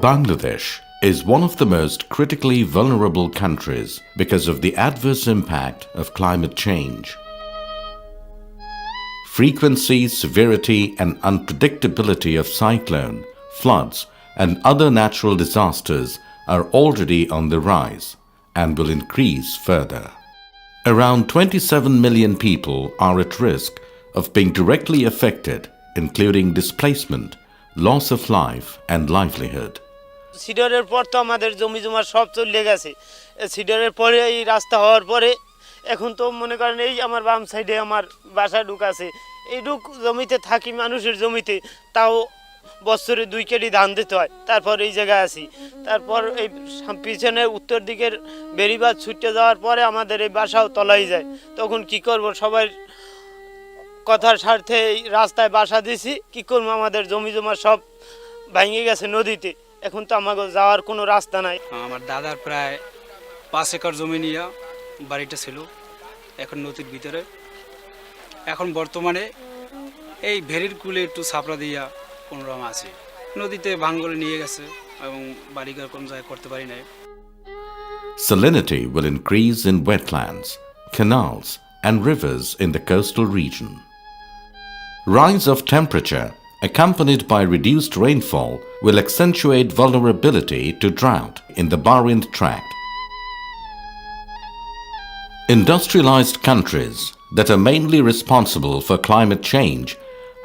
Bangladesh is one of the most critically vulnerable countries because of the adverse impact of climate change. Frequency, severity and unpredictability of cyclone, floods and other natural disasters are already on the rise and will increase further. Around 27 million people are at risk of being directly affected, including displacement, loss of life and livelihood. সিডারের পর তো আমাদের জমি জমা সব চলে গেছে। সিডারের পরে এই রাস্তা হওয়ার পরে এখন তো মনে করেন এই আমার বাম সাইডে আমার বাসা ঢুকাছে। এই জমিতে থাকি মানুষের জমিতে, তাও বছরে 2 কেজি ধান দিতে হয়। তারপর এই জায়গায় আছি। তারপর এই পিছনে উত্তর দিকের বেরিবাদ ছুটে যাওয়ার পরে আমাদের এই বাসাও তলাই যায়। তখন কি করব, সবাই কথার স্বার্থে রাস্তায় বাসা দিছি। কি করব, আমাদের জমি জমা সব ভেঙে গেছে নদীতে। এখন তো আমাকে যাওয়ার কোনো রাস্তা নাই। আমার দাদার প্রায় 5 একর জমি নিয়ে বাড়িটা ছিল, এখন নদীর ভিতরে। এখন বর্তমানে এই ভেরির কুলে একটু ছাপড়া দিয়া কোনোরকম আছে, নদীতে ভাঙ্গলে নিয়ে গেছে এবং বাড়িঘর কোনো জায়গায় করতে পারি নাই। Salinity will increase in wetlands, canals and rivers in the coastal region. Rise of temperature accompanied by reduced rainfall will accentuate vulnerability to drought in the Barind Tract. Industrialized countries that are mainly responsible for climate change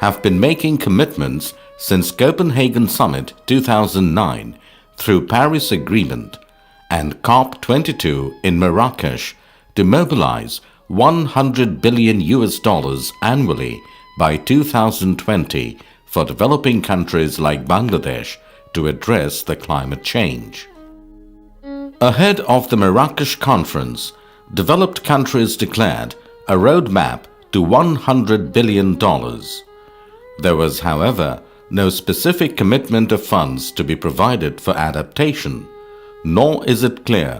have been making commitments since Copenhagen Summit 2009 through Paris Agreement and COP22 in Marrakesh to mobilize $100 billion annually by 2020 for developing countries like Bangladesh to address the climate change. Ahead of the Marrakesh conference, developed countries declared a roadmap to $100 billion. There was, however, no specific commitment of funds to be provided for adaptation, nor is it clear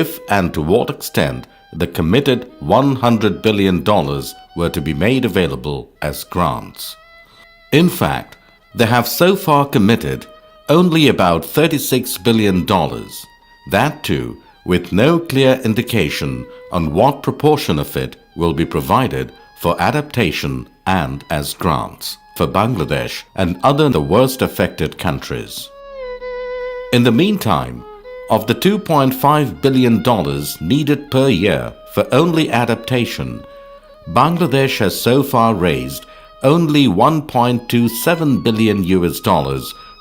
if and to what extent the committed $100 billion were to be made available as grants. In fact, they have so far committed only about $36 billion, that too with no clear indication on what proportion of it will be provided for adaptation and as grants for Bangladesh and other the worst affected countries. In the meantime, of the $2.5 billion needed per year for only adaptation, Bangladesh has so far raised only $1.27 billion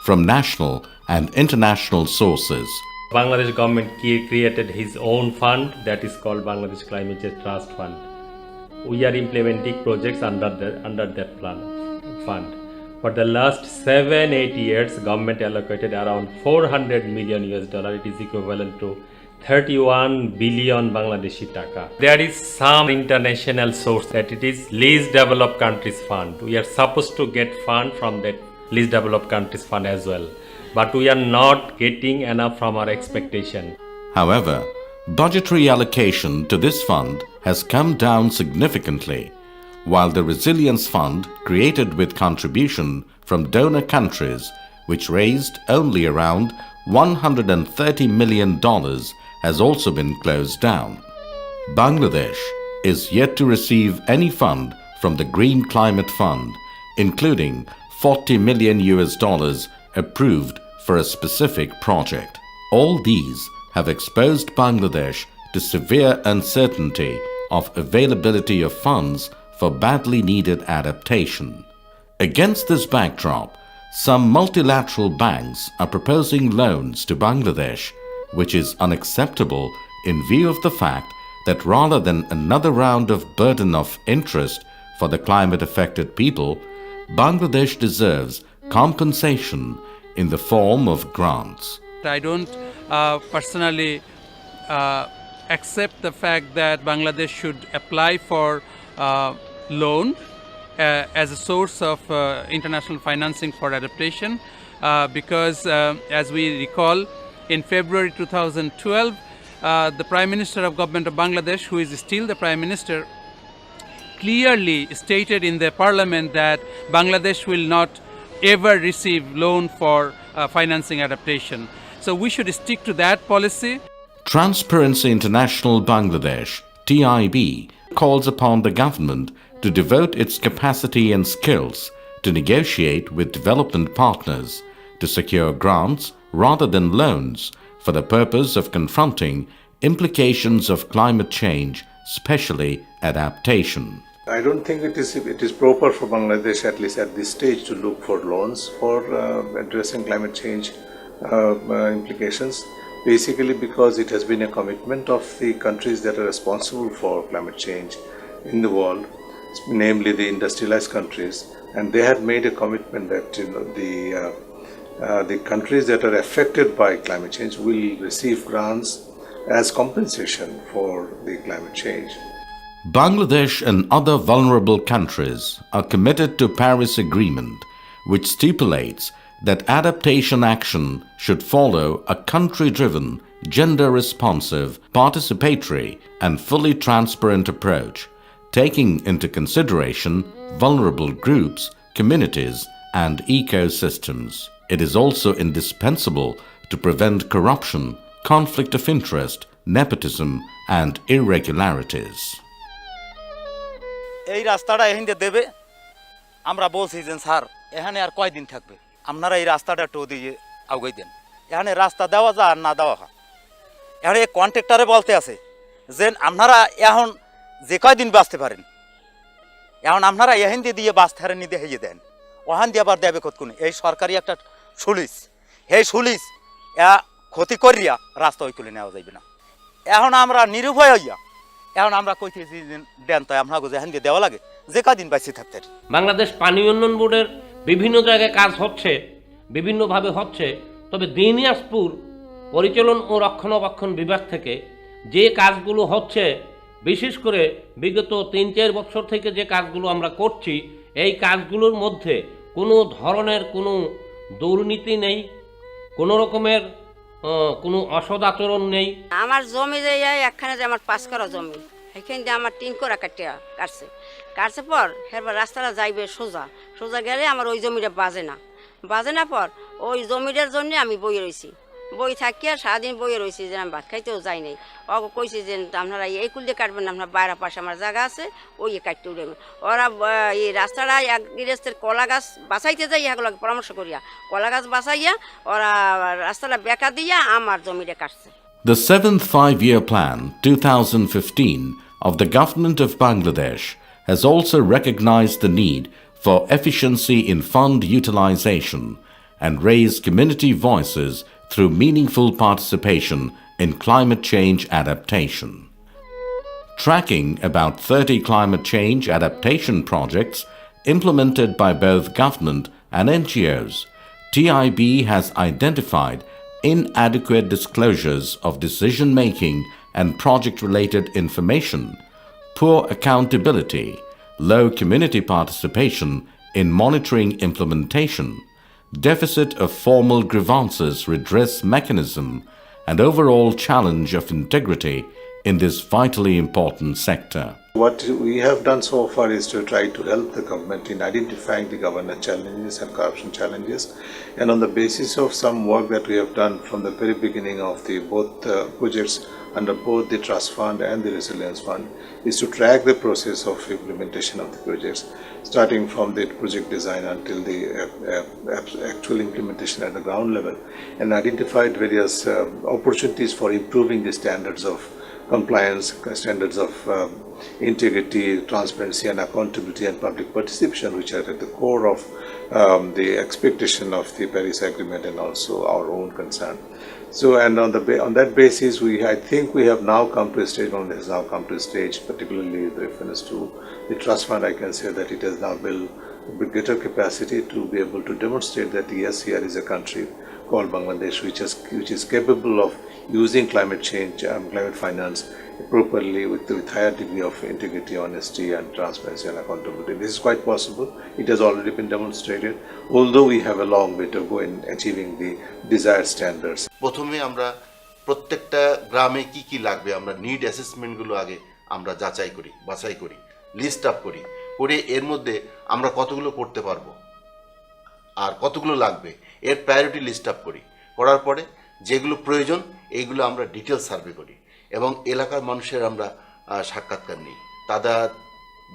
from national and international sources. Bangladesh government created his own fund that is called Bangladesh Climate Change Trust Fund. We are implementing projects under that fund. For the last 7-8 years, government allocated around $400 million. It is equivalent to 31 billion Bangladeshi taka. There is some international source that it is least developed countries fund. We are supposed to get fund from that least developed countries fund as well, but we are not getting enough from our expectation. However, budgetary allocation to this fund has come down significantly, while the Resilience Fund, created with contribution from donor countries, which raised only around $130 million, has also been closed down. Bangladesh is yet to receive any fund from the Green Climate Fund, including $40 million approved for a specific project. All these have exposed Bangladesh to severe uncertainty of availability of funds for badly needed adaptation. Against this backdrop, some multilateral banks are proposing loans to Bangladesh, which is unacceptable in view of the fact that rather than another round of burden of interest for the climate-affected people, Bangladesh deserves compensation in the form of grants. I don't personally accept the fact that Bangladesh should apply for loan as a source of international financing for adaptation because as we recall, in February 2012, the Prime Minister of Government of Bangladesh, who is still the Prime Minister, clearly stated in the parliament that Bangladesh will not ever receive loan for financing adaptation. So we should stick to that policy. Transparency International Bangladesh, TIB, calls upon the government to devote its capacity and skills to negotiate with development partners to secure grants rather than loans for the purpose of confronting implications of climate change, especially adaptation. I don't think it is proper for Bangladesh, at least at this stage, to look for loans for addressing climate change implications. Basically, because it has been a commitment of the countries that are responsible for climate change in the world, namely the industrialized countries, and they had made a commitment that the countries that are affected by climate change will receive grants as compensation for the climate change. Bangladesh and other vulnerable countries are committed to Paris Agreement, which stipulates that adaptation action should follow a country-driven, gender-responsive, participatory and fully transparent approach, taking into consideration vulnerable groups, communities and ecosystems. It is also indispensable to prevent corruption, conflict of interest, nepotism and irregularities. এই রাস্তাটা এখানে দেবে আমরা বলছি যে sir এখানে আর কয়দিন থাকবে আপনারা এই রাস্তাটা টো দিয়ে আগাই দেন এখানে রাস্তা দেওয়া যায় আর না দেওয়া হয় এখানে এই কন্ট্রাক্টরে বলতে আছে যে আপনারা এখন যে কয়দিন বাঁচতে পারেন এখন আপনারা এখান দিয়ে বাঁচতে হারেন নিতে হইয়ে দেন ওখান দিয়ে আবার দেবে কতক্ষণ এই সরকারি একটা সুলিস এই সুলিস ক্ষতি করিয়া রাস্তা ওই তুলে নেওয়া যাইবে না এখন আমরা নিরুপায় হইয়া এখন আমরা কইতেছি দেন তাই আপনাকে যেখান দিয়ে দেওয়া লাগে যে কদিন বাইসে থাকতে। বাংলাদেশ পানি উন্নয়ন বোর্ডের বিভিন্ন জায়গায় কাজ হচ্ছে, বিভিন্নভাবে হচ্ছে, তবে দিনাজপুর পরিচালন ও রক্ষণাবেক্ষণ বিভাগ থেকে যে কাজগুলো হচ্ছে, বিশেষ করে বিগত ৩-৪ বছর থেকে যে কাজগুলো আমরা করছি, এই কাজগুলোর মধ্যে কোনো ধরনের কোনো দুর্নীতি নেই, কোনো রকমের কোনো অসৎ আচরণ নেই। আমার জমি যে একখানে যে আমার 5 কাঠা জমি এখান দিয়ে আমার 3 কাঠা কাটছে পর এরপর রাস্তাটা যাইবে সোজা গেলে আমার ওই জমিটা বাজে না পর ওই জমিটার জন্য আমি বইয়ে রয়েছি বই থাকিয়া সারাদিন বইয়ে রয়েছি যে আমি ভাত খাইতেও যাই নাই ওকে কইছি যে আপনারা এই কুল দিয়ে কাটবেন না আপনার বাইরে পাশে আমার জায়গা আছে ওই কাটতে উঠে ওরা এই রাস্তাটা এক গৃহস্থের কলা গাছ বাঁচাইতে যাই এগুলোকে পরামর্শ করিয়া কলা গাছ বাঁচাইয়া ওরা রাস্তাটা বেঁকা দিয়া আমার জমিটা কাটছে। The 7th Five-Year Plan 2015 of the Government of Bangladesh has also recognized the need for efficiency in fund utilization and raised community voices through meaningful participation in climate change adaptation. Tracking about 30 climate change adaptation projects implemented by both government and NGOs, TIB has identified inadequate disclosures of decision-making and project-related information, poor accountability, low community participation in monitoring implementation, deficit of formal grievances redress mechanism, and overall challenge of integrity in this vitally important sector. What we have done so far is to try to help the government in identifying the governance challenges and corruption challenges, and on the basis of some work that we have done from the very beginning of the both projects under both the Trust Fund and the Resilience Fund is to track the process of implementation of the projects, starting from the project design until the actual implementation at the ground level, and identified various opportunities for improving the standards of compliance, standards of integrity, transparency and accountability and public participation, which are at the core of the expectation of the Paris Agreement and also our own concern. So, and on that basis, I think we have now come to a stage, particularly with reference to the Trust Fund. I can say that it has now built greater capacity to be able to demonstrate that yes, here is a country called Bangladesh, which is capable of using climate change, climate finance properly with higher degree of integrity, honesty and transparency and accountability. This is quite possible. It has already been demonstrated, although we have a long way to go in achieving the desired standards. প্রথমে আমরা প্রত্যেকটা গ্রামে কি লাগবে আমরা need অ্যাসেসমেন্টগুলো আগে আমরা বাছাই করি লিস্ট আপ করি এর মধ্যে আমরা কতগুলো করতে পারবো আর কতগুলো লাগবে এর প্রায়োরিটি লিস্ট আপ করি, করার পরে যেগুলো প্রয়োজন এইগুলো আমরা ডিটেল সার্ভে করি এবং এলাকার মানুষের আমরা সাক্ষাৎকার নিই। তাদের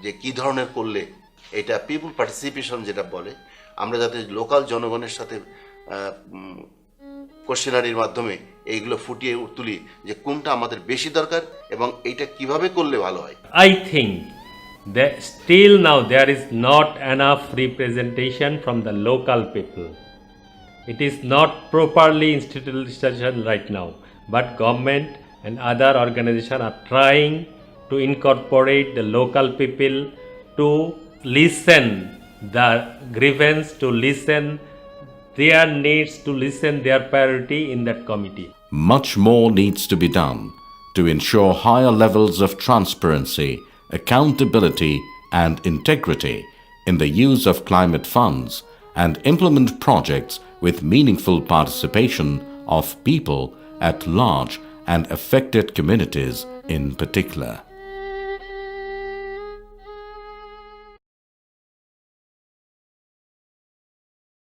যে কী ধরনের করলে এটা পিপুল পার্টিসিপেশন যেটা বলে, আমরা যাতে লোকাল জনগণের সাথে কোশ্চেনারির মাধ্যমে এইগুলো ফুটিয়ে তুলি যে কোনটা আমাদের বেশি দরকার এবং এইটা কিভাবে করলে ভালো হয়। I think that still now there is not enough representation from the local people. It is not properly institutionalized right now, but government and other organizations are trying to incorporate the local people to listen the grievance, to listen their needs, to listen their priority in that committee. Much more needs to be done to ensure higher levels of transparency, accountability and integrity in the use of climate funds and implement projects with meaningful participation of people at large and affected communities in particular.